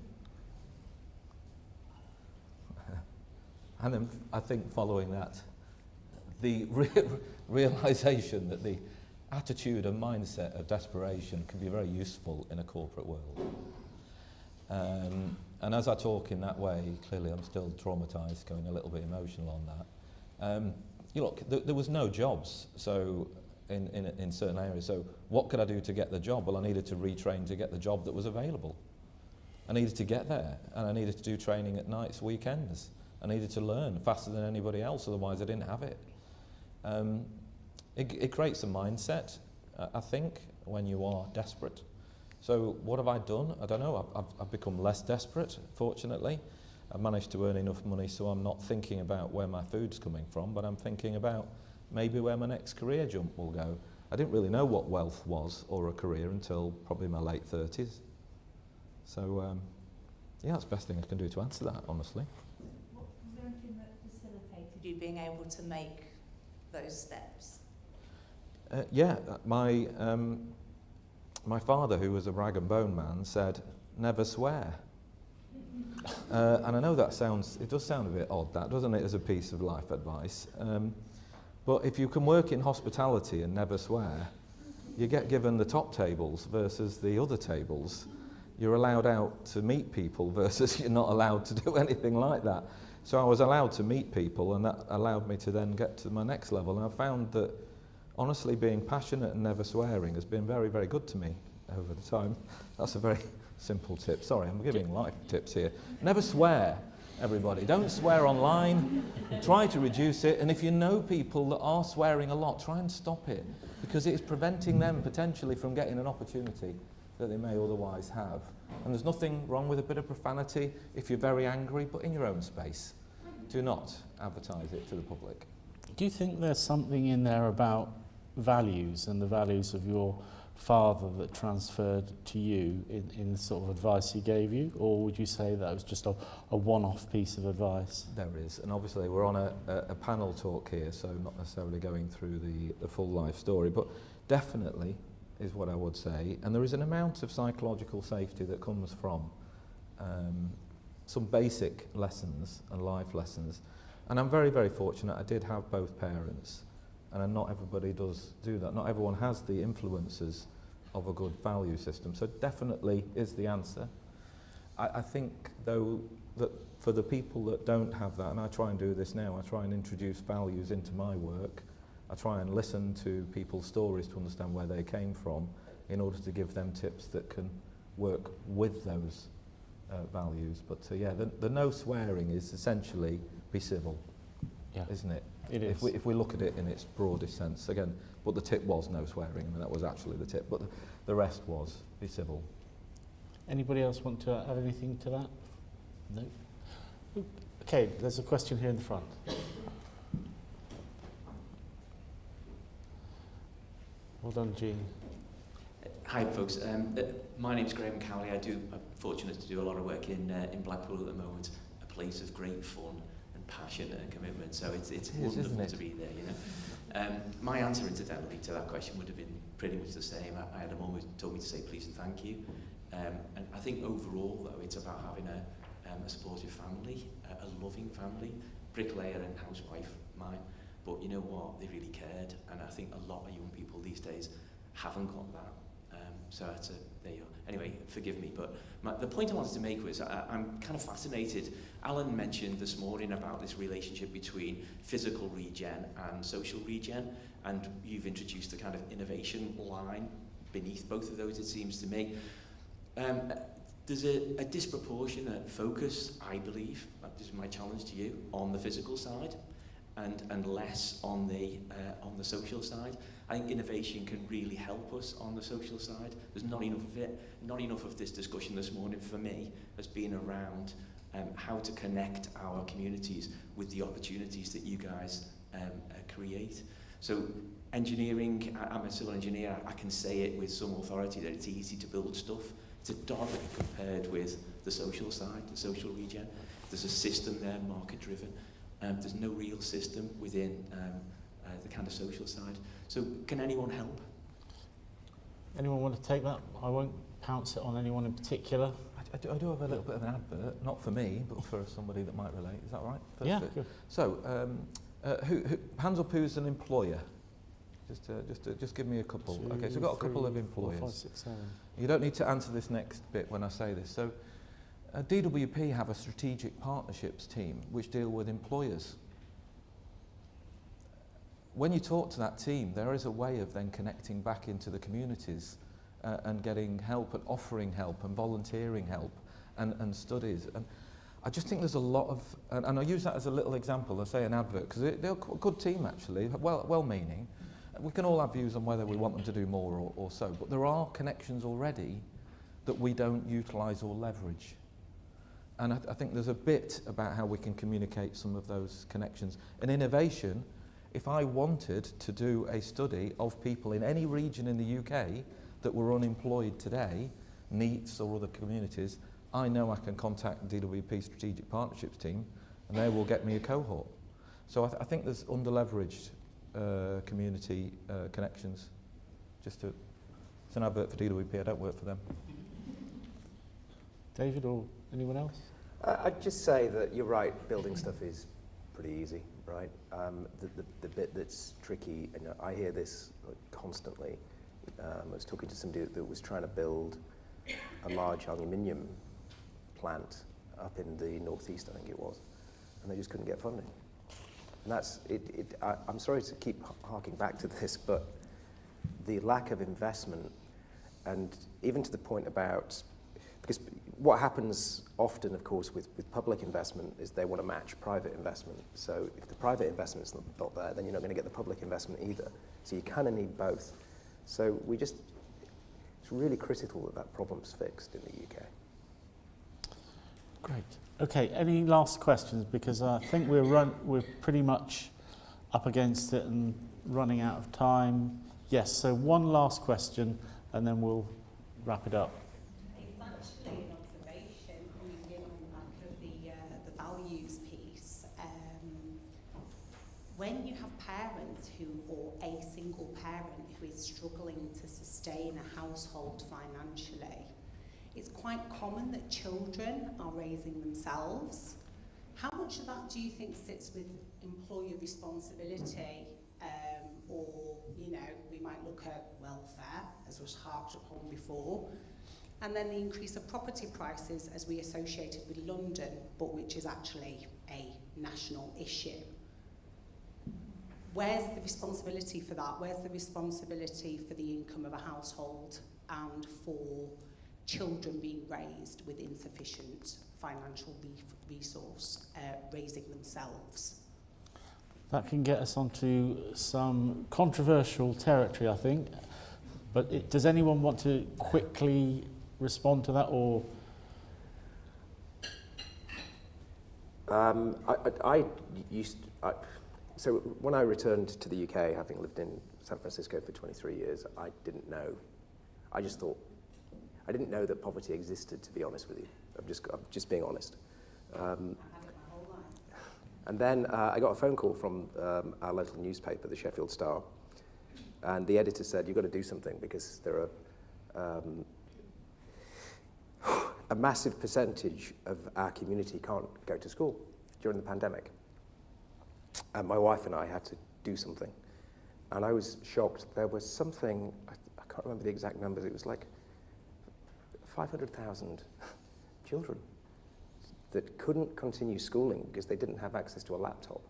And then I think following that, the realisation that the attitude and mindset of desperation can be very useful in a corporate world. And as I talk in that way, clearly I'm still traumatised, going a little bit emotional on that. Look, there was no jobs, so in certain areas. So what could I do to get the job? Well, I needed to retrain to get the job that was available. I needed to get there, and I needed to do training at nights, weekends. I needed to learn faster than anybody else, otherwise I didn't have it. It creates a mindset, I think, when you are desperate. So what have I done? I don't know. I've become less desperate, fortunately. I've managed to earn enough money so I'm not thinking about where my food's coming from, but I'm thinking about maybe where my next career jump will go. I didn't really know what wealth was or a career until probably my late 30s. So, yeah, that's the best thing I can do to answer that, honestly. Was there anything that facilitated you being able to make those steps? Yeah, my father, who was a rag and bone man, said, never swear. And I know that it does sound a bit odd, that, doesn't it, as a piece of life advice. But if you can work in hospitality and never swear, you get given the top tables versus the other tables. You're allowed out to meet people versus you're not allowed to do anything like that. So I was allowed to meet people, and that allowed me to then get to my next level. And I found that, honestly, being passionate and never swearing has been very, very good to me over the time. That's a very simple tip. Sorry, I'm giving life tips here. Never swear, everybody. Don't swear online. Try to reduce it. And if you know people that are swearing a lot, try and stop it, because it's preventing them potentially from getting an opportunity that they may otherwise have. And there's nothing wrong with a bit of profanity if you're very angry, but in your own space. Do not advertise it to the public. Do you think there's something in there about values and the values of your father that transferred to you in the sort of advice he gave you? Or would you say that was just a one-off piece of advice? There is, and obviously we're on a panel talk here, so not necessarily going through the full life story, but definitely is what I would say. And there is an amount of psychological safety that comes from some basic lessons and life lessons. And I'm very, very fortunate. I did have both parents, and not everybody does do that. Not everyone has the influences of a good value system. So definitely is the answer. I think, though, that for the people that don't have that, and I try and do this now, I try and introduce values into my work. I try and listen to people's stories to understand where they came from in order to give them tips that can work with those values. But yeah, the no swearing is essentially be civil, isn't it? It is. If we look at it in its broadest sense, again, but the tip was no swearing, I mean, that was actually the tip, but the rest was be civil. Anybody else want to add anything to that? No? Okay, there's a question here in the front. Well done, Jean. Hi, folks. My name's Graham Cowley. I'm fortunate to do a lot of work in Blackpool at the moment, a place of great fun and passion and commitment. So it's wonderful to be there, you know. My answer, incidentally, to that question would have been pretty much the same. I had a mum who told me to say please and thank you. And I think overall, though, it's about having a supportive family, a loving family, bricklayer and housewife, mine. But you know what? They really cared, and I think a lot of young people these days haven't got that. So there you go. Anyway, forgive me, but the point I wanted to make was I'm kind of fascinated. Alan mentioned this morning about this relationship between physical regen and social regen, and you've introduced a kind of innovation line beneath both of those, it seems to me. There's a disproportionate focus, I believe, this is my challenge to you, on the physical side and less on the social side. I think innovation can really help us on the social side. There's not enough of it. Not enough of this discussion this morning for me has been around how to connect our communities with the opportunities that you guys create. So engineering, I'm a civil engineer, I can say it with some authority that it's easy to build stuff. It's a dog compared with the social side, the social regen. There's a system there, market-driven. There's no real system within the kind of social side. So can anyone help? Anyone want to take that? I won't pounce it on anyone in particular. I do have a little bit of an advert, not for me, but for somebody that might relate. Is that right? Yeah. Good. So, who, hands up who's an employer? Just give me a couple. 2, okay, so we've got a couple of 3, employers. 4, 5, 6, 7. You don't need to answer this next bit when I say this. So, DWP have a strategic partnerships team which deal with employers. When you talk to that team, there is a way of then connecting back into the communities and getting help and offering help and volunteering help and studies. And I just think there's a lot of, and I use that as a little example, I say an advert, because they're a good team actually, well-meaning. We can all have views on whether we want them to do more or so, but there are connections already that we don't utilise or leverage. And I think there's a bit about how we can communicate some of those connections. And innovation, if I wanted to do a study of people in any region in the UK that were unemployed today, NEETs or other communities, I know I can contact the DWP Strategic Partnerships team and they will get me a cohort. So I think there's under-leveraged community connections. It's an advert for DWP, I don't work for them. David or anyone else? I'd just say that you're right, building stuff is pretty easy, right? The bit that's tricky, and I hear this constantly. I was talking to somebody that was trying to build a large aluminium plant up in the northeast, I think it was, and they just couldn't get funding. And that's it. I'm sorry to keep harking back to this, but the lack of investment, and even to the point about, because what happens often, of course, with public investment is they want to match private investment. So if the private investment is not there, then you're not going to get the public investment either. So you kind of need both. So it's really critical that problem's fixed in the UK. Great. Okay, any last questions? Because I think we're pretty much up against it and running out of time. Yes, so one last question and then we'll wrap it up. It's actually an observation coming in on the back of the values piece. When you have parents or a single parent who is struggling to sustain a household financially, it's quite common that children are raising themselves. How much of that do you think sits with employer responsibility, or, you know, we might look at welfare, as was harped upon before, and then the increase of property prices as we associated with London, but which is actually a national issue? Where's the responsibility for that? Where's the responsibility for the income of a household and for children being raised with insufficient financial resource, raising themselves? That can get us onto some controversial territory, I think. But does anyone want to quickly respond to that, or? So when I returned to the UK, having lived in San Francisco for 23 years, I didn't know. I just thought, I didn't know that poverty existed, to be honest with you. I'm just being honest. And then I got a phone call from our local newspaper, the Sheffield Star, and the editor said, you've got to do something because there are a massive percentage of our community can't go to school during the pandemic. And my wife and I had to do something. And I was shocked. There was something, I can't remember the exact numbers, it was like 500,000 children that couldn't continue schooling because they didn't have access to a laptop.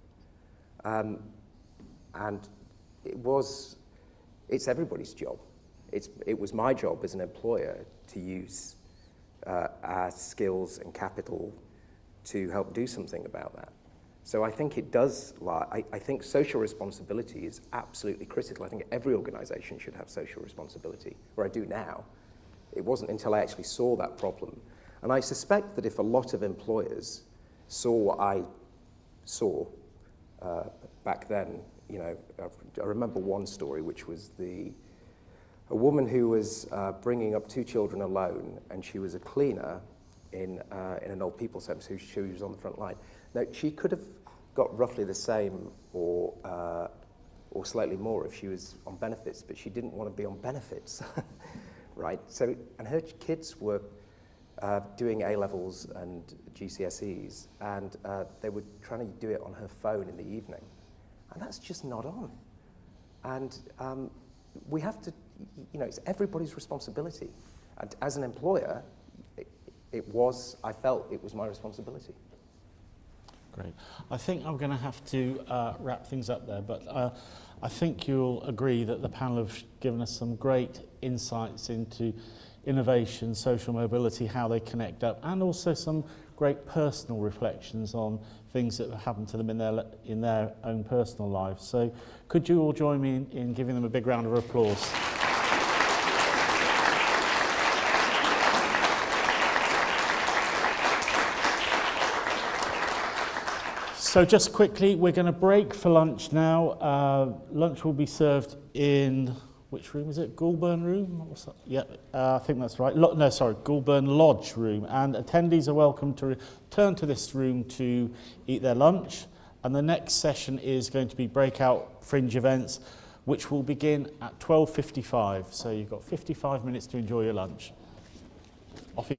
And it's everybody's job. It was my job as an employer to use our skills and capital to help do something about that. So I think it does lie. I think social responsibility is absolutely critical. I think every organisation should have social responsibility, or I do now. It wasn't until I actually saw that problem. And I suspect that if a lot of employers saw what I saw back then, you know, I remember one story, which was a woman who was bringing up 2 children alone, and she was a cleaner in an old people's home, so she was on the front line. Now, she could have got roughly the same or slightly more if she was on benefits, but she didn't want to be on benefits, right? So, and her kids were doing A-levels and GCSEs, and they were trying to do it on her phone in the evening. And that's just not on. And we have to, you know, it's everybody's responsibility. And as an employer, I felt it was my responsibility. Great. I think I'm going to have to wrap things up there, but I think you'll agree that the panel have given us some great insights into innovation, social mobility, how they connect up, and also some great personal reflections on things that have happened to them in their own personal lives. So could you all join me in giving them a big round of applause? So just quickly, we're going to break for lunch now. Lunch will be served in, which room is it? Goulburn room? What's that? Yeah, I think that's right. Goulburn Lodge room. And attendees are welcome to return to this room to eat their lunch. And the next session is going to be breakout fringe events, which will begin at 12:55. So you've got 55 minutes to enjoy your lunch. Off you